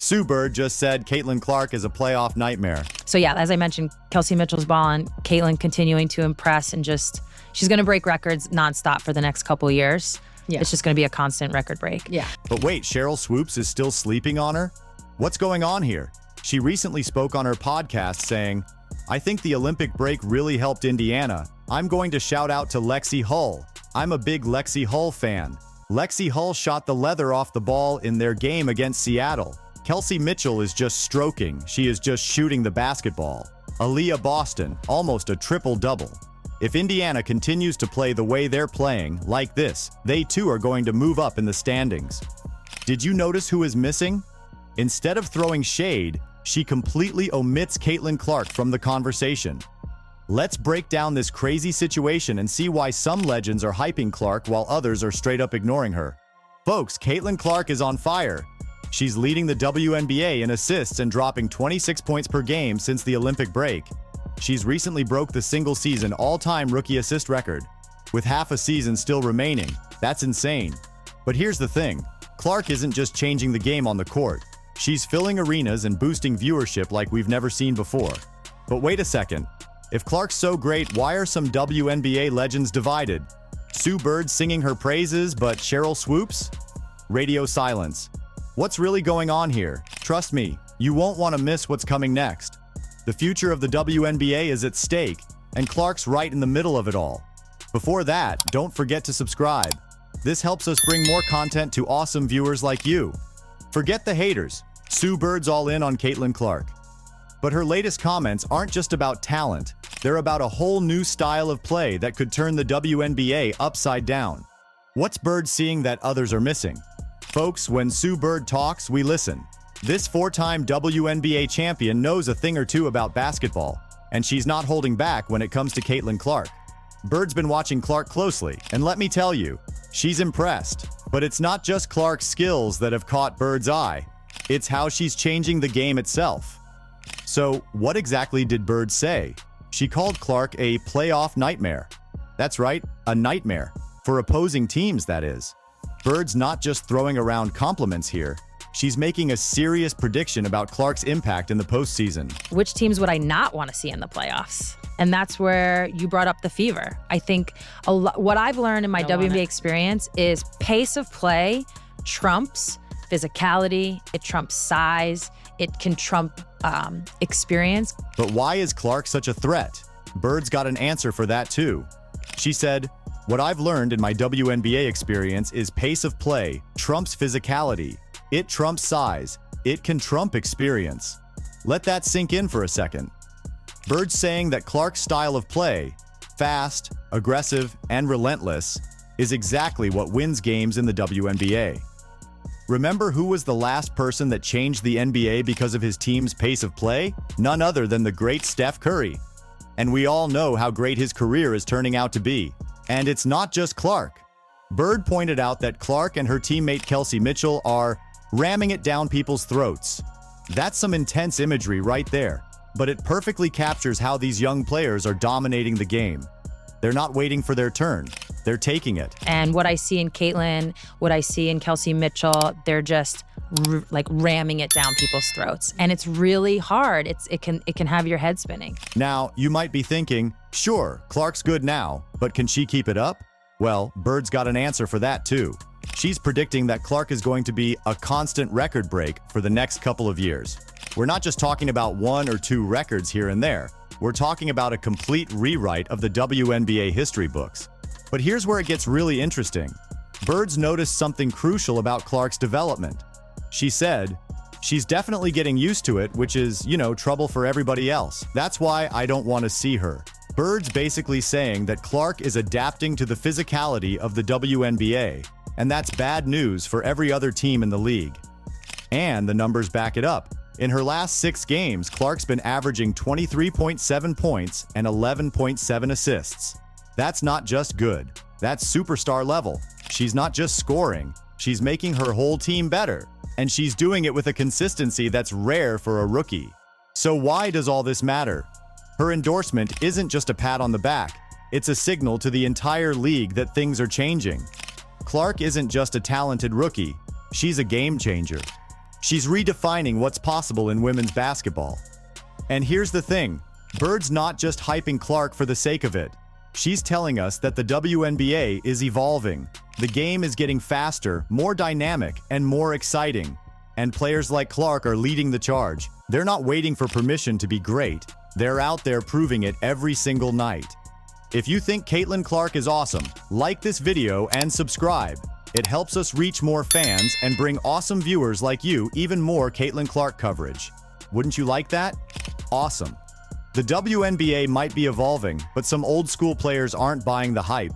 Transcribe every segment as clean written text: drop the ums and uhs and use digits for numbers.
Sue Bird just said Caitlin Clark is a playoff nightmare. So yeah, as I mentioned, Kelsey Mitchell's balling, Caitlin continuing to impress, and she's going to break records nonstop for the next couple of years. Yeah. It's just going to be a constant record break. Yeah. But wait, Sheryl Swoopes is still sleeping on her? What's going on here? She recently spoke on her podcast saying, "I think the Olympic break really helped Indiana. I'm going to shout out to Lexi Hull. I'm a big Lexi Hull fan. Lexi Hull shot the leather off the ball in their game against Seattle. Kelsey Mitchell is just stroking. She is just shooting the basketball. Aaliyah Boston, almost a triple-double. If Indiana continues to play the way they're playing, like this, they too are going to move up in the standings." Did you notice who is missing? Instead of throwing shade, she completely omits Caitlin Clark from the conversation. Let's break down this crazy situation and see why some legends are hyping Clark while others are straight up ignoring her. Folks, Caitlin Clark is on fire. She's leading the WNBA in assists and dropping 26 points per game since the Olympic break. She's recently broke the single-season all-time rookie assist record. With half a season still remaining, that's insane. But here's the thing, Clark isn't just changing the game on the court. She's filling arenas and boosting viewership like we've never seen before. But wait a second. If Clark's so great, why are some WNBA legends divided? Sue Bird singing her praises, but Sheryl Swoopes? Radio silence. What's really going on here? Trust me, you won't want to miss what's coming next. The future of the WNBA is at stake, and Clark's right in the middle of it all. Before that, don't forget to subscribe. This helps us bring more content to awesome viewers like you. Forget the haters. Sue Bird's all in on Caitlin Clark. But her latest comments aren't just about talent. They're about a whole new style of play that could turn the WNBA upside down. What's Bird seeing that others are missing? Folks, when Sue Bird talks, we listen. This four-time WNBA champion knows a thing or two about basketball, and she's not holding back when it comes to Caitlin Clark. Bird's been watching Clark closely, and let me tell you, she's impressed. But it's not just Clark's skills that have caught Bird's eye. It's how she's changing the game itself. So, what exactly did Bird say? She called Clark a playoff nightmare. That's right, a nightmare. For opposing teams, that is. Bird's not just throwing around compliments here. She's making a serious prediction about Clark's impact in the postseason. Which teams would I not want to see in the playoffs? And that's where you brought up the fever. I think what I've learned in my WNBA experience is pace of play trumps physicality, it trumps size, it can trump experience. But why is Clark such a threat? Bird's got an answer for that too. She said, "What I've learned in my WNBA experience is pace of play trumps physicality. It trumps size. It can trump experience." Let that sink in for a second. Bird's saying that Clark's style of play, fast, aggressive, and relentless, is exactly what wins games in the WNBA. Remember who was the last person that changed the NBA because of his team's pace of play? None other than the great Steph Curry. And we all know how great his career is turning out to be. And it's not just Clark. Bird pointed out that Clark and her teammate Kelsey Mitchell are ramming it down people's throats. That's some intense imagery right there, but it perfectly captures how these young players are dominating the game. They're not waiting for their turn. They're taking it. And what I see in Caitlin, what I see in Kelsey Mitchell, they're just like ramming it down people's throats. And it's really hard. It can have your head spinning. Now, you might be thinking, sure, Clark's good now, but can she keep it up? Well, Bird's got an answer for that too. She's predicting that Clark is going to be a constant record break for the next couple of years. We're not just talking about 1 or 2 records here and there. We're talking about a complete rewrite of the WNBA history books. But here's where it gets really interesting. Bird's noticed something crucial about Clark's development. She said, "She's definitely getting used to it, which is, trouble for everybody else. That's why I don't want to see her." Bird's basically saying that Clark is adapting to the physicality of the WNBA, and that's bad news for every other team in the league. And the numbers back it up. In her last 6 games, Clark's been averaging 23.7 points and 11.7 assists. That's not just good. That's superstar level. She's not just scoring. She's making her whole team better. And she's doing it with a consistency that's rare for a rookie. So why does all this matter? Her endorsement isn't just a pat on the back. It's a signal to the entire league that things are changing. Clark isn't just a talented rookie. She's a game changer. She's redefining what's possible in women's basketball. And here's the thing, Bird's not just hyping Clark for the sake of it. She's telling us that the WNBA is evolving. The game is getting faster, more dynamic, and more exciting. And players like Clark are leading the charge. They're not waiting for permission to be great. They're out there proving it every single night. If you think Caitlin Clark is awesome, like this video and subscribe. It helps us reach more fans and bring awesome viewers like you even more Caitlin Clark coverage. Wouldn't you like that? Awesome. The WNBA might be evolving, but some old school players aren't buying the hype.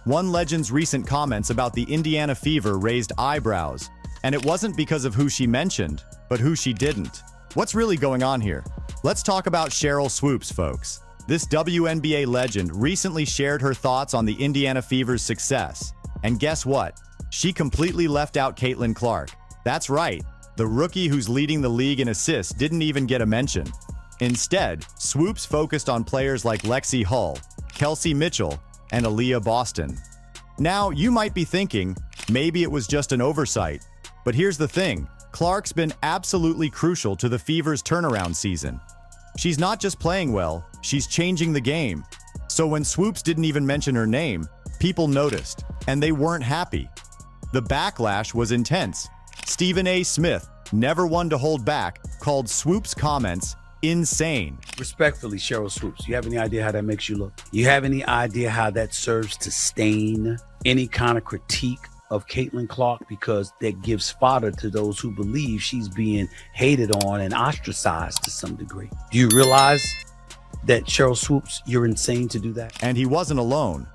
One legend's recent comments about the Indiana Fever raised eyebrows, and it wasn't because of who she mentioned, but who she didn't. What's really going on here? Let's talk about Sheryl Swoopes, folks. This WNBA legend recently shared her thoughts on the Indiana Fever's success. And guess what? She completely left out Caitlin Clark. That's right, the rookie who's leading the league in assists didn't even get a mention. Instead, Swoopes focused on players like Lexi Hull, Kelsey Mitchell, and Aaliyah Boston. Now, you might be thinking, maybe it was just an oversight. But here's the thing, Clark's been absolutely crucial to the Fever's turnaround season. She's not just playing well, she's changing the game. So when Swoopes didn't even mention her name, people noticed, and they weren't happy. The backlash was intense. Stephen A. Smith, never one to hold back, called Swoopes' comments insane. Respectfully, Sheryl Swoopes, you have any idea how that makes you look? You have any idea how that serves to stain any kind of critique of Caitlin Clark, because that gives fodder to those who believe she's being hated on and ostracized to some degree. Do you realize that, Sheryl Swoopes, you're insane to do that? And he wasn't alone.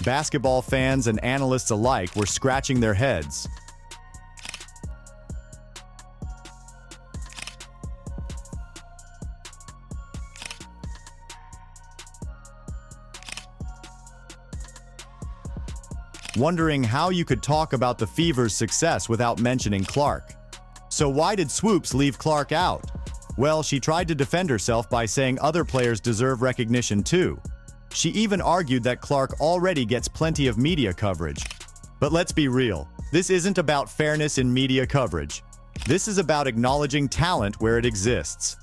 Basketball fans and analysts alike were scratching their heads. Wondering how you could talk about the Fever's success without mentioning Clark. So why did Swoopes leave Clark out? Well, she tried to defend herself by saying other players deserve recognition too. She even argued that Clark already gets plenty of media coverage. But let's be real, this isn't about fairness in media coverage. This is about acknowledging talent where it exists.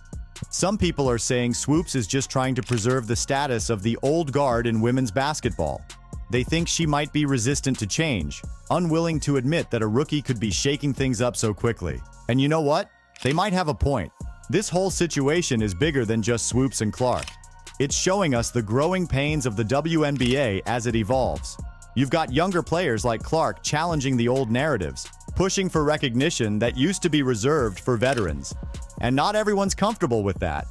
Some people are saying Swoopes is just trying to preserve the status of the old guard in women's basketball. They think she might be resistant to change, unwilling to admit that a rookie could be shaking things up so quickly. And you know what? They might have a point. This whole situation is bigger than just Swoopes and Clark. It's showing us the growing pains of the WNBA as it evolves. You've got younger players like Clark challenging the old narratives, pushing for recognition that used to be reserved for veterans. And not everyone's comfortable with that.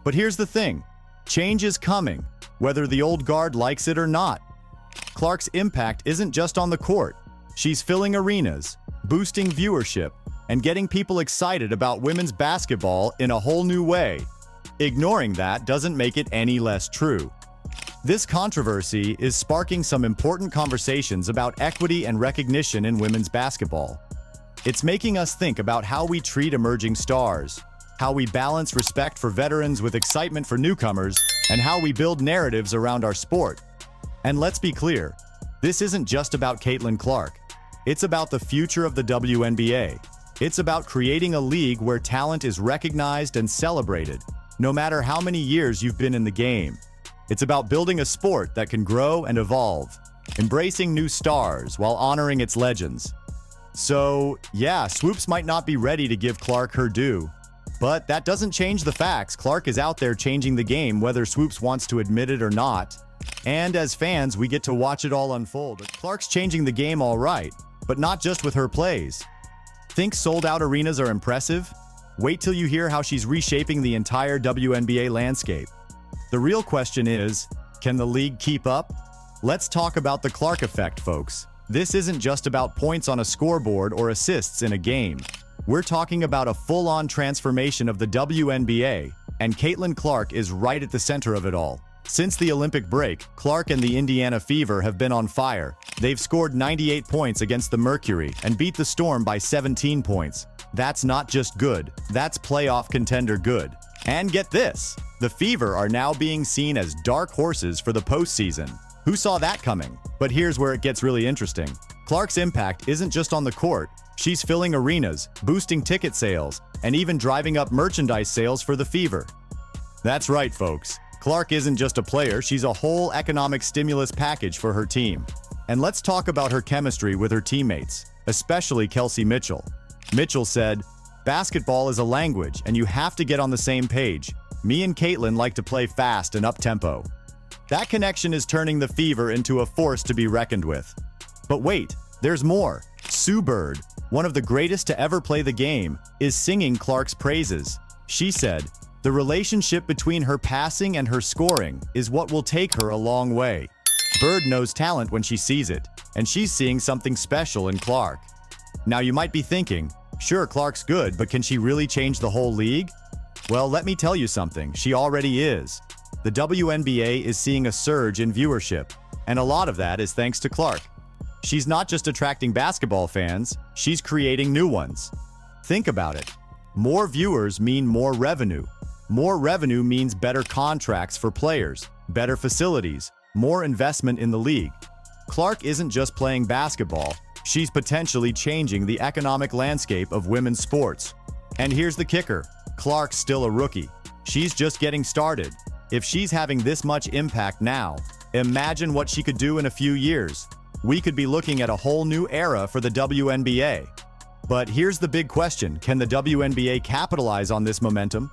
But here's the thing, change is coming, whether the old guard likes it or not. Clark's impact isn't just on the court. She's filling arenas, boosting viewership, and getting people excited about women's basketball in a whole new way. Ignoring that doesn't make it any less true. This controversy is sparking some important conversations about equity and recognition in women's basketball. It's making us think about how we treat emerging stars, how we balance respect for veterans with excitement for newcomers, and how we build narratives around our sport. And let's be clear, this isn't just about Caitlin Clark. It's about the future of the WNBA. It's about creating a league where talent is recognized and celebrated, no matter how many years you've been in the game. It's about building a sport that can grow and evolve, embracing new stars while honoring its legends. So, yeah, Swoopes might not be ready to give Clark her due, but that doesn't change the facts. Clark is out there changing the game whether Swoopes wants to admit it or not. And as fans, we get to watch it all unfold. Clark's changing the game all right, but not just with her plays. Think sold-out arenas are impressive? Wait till you hear how she's reshaping the entire WNBA landscape. The real question is, can the league keep up? Let's talk about the Clark effect, folks. This isn't just about points on a scoreboard or assists in a game. We're talking about a full-on transformation of the WNBA, and Caitlin Clark is right at the center of it all. Since the Olympic break, Clark and the Indiana Fever have been on fire. They've scored 98 points against the Mercury and beat the Storm by 17 points. That's not just good, that's playoff contender good. And get this, the Fever are now being seen as dark horses for the postseason. Who saw that coming? But here's where it gets really interesting. Clark's impact isn't just on the court. She's filling arenas, boosting ticket sales, and even driving up merchandise sales for the Fever. That's right, folks. Clark isn't just a player, she's a whole economic stimulus package for her team. And let's talk about her chemistry with her teammates, especially Kelsey Mitchell. Mitchell said, "Basketball is a language, and you have to get on the same page. Me and Caitlin like to play fast and up-tempo." That connection is turning the Fever into a force to be reckoned with. But wait, there's more. Sue Bird, one of the greatest to ever play the game, is singing Clark's praises. She said, "The relationship between her passing and her scoring is what will take her a long way." Bird knows talent when she sees it, and she's seeing something special in Clark. Now you might be thinking, sure, Clark's good, but can she really change the whole league? Well, let me tell you something, she already is. The WNBA is seeing a surge in viewership, and a lot of that is thanks to Clark. She's not just attracting basketball fans, she's creating new ones. Think about it. More viewers mean more revenue. More revenue means better contracts for players, better facilities, more investment in the league. Clark isn't just playing basketball, she's potentially changing the economic landscape of women's sports. And here's the kicker, Clark's still a rookie. She's just getting started. If she's having this much impact now, imagine what she could do in a few years. We could be looking at a whole new era for the WNBA. But here's the big question, can the WNBA capitalize on this momentum?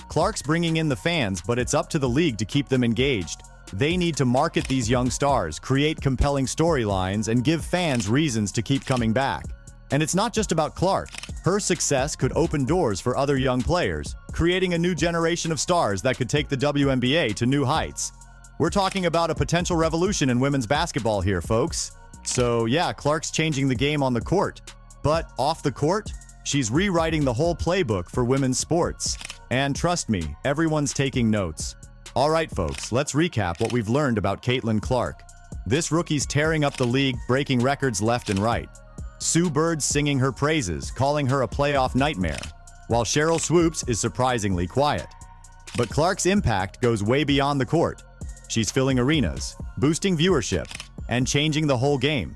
Clark's bringing in the fans, but it's up to the league to keep them engaged. They need to market these young stars, create compelling storylines, and give fans reasons to keep coming back. And it's not just about Clark. Her success could open doors for other young players, creating a new generation of stars that could take the WNBA to new heights. We're talking about a potential revolution in women's basketball here, folks. So yeah, Clark's changing the game on the court. But off the court, she's rewriting the whole playbook for women's sports. And trust me, everyone's taking notes. All right, folks, let's recap what we've learned about Caitlin Clark. This rookie's tearing up the league, breaking records left and right. Sue Bird's singing her praises, calling her a playoff nightmare, while Sheryl Swoopes is surprisingly quiet. But Clark's impact goes way beyond the court. She's filling arenas, boosting viewership, and changing the whole game.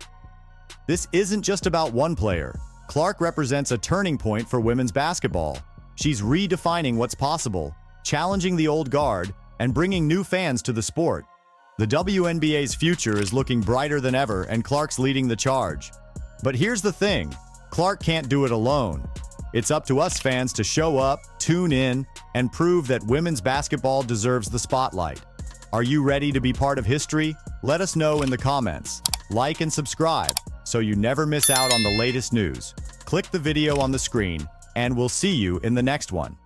This isn't just about one player. Clark represents a turning point for women's basketball. She's redefining what's possible, challenging the old guard, and bringing new fans to the sport. The WNBA's future is looking brighter than ever, and Clark's leading the charge. But here's the thing, Clark can't do it alone. It's up to us fans to show up, tune in, and prove that women's basketball deserves the spotlight. Are you ready to be part of history? Let us know in the comments. Like and subscribe so you never miss out on the latest news. Click the video on the screen, and we'll see you in the next one.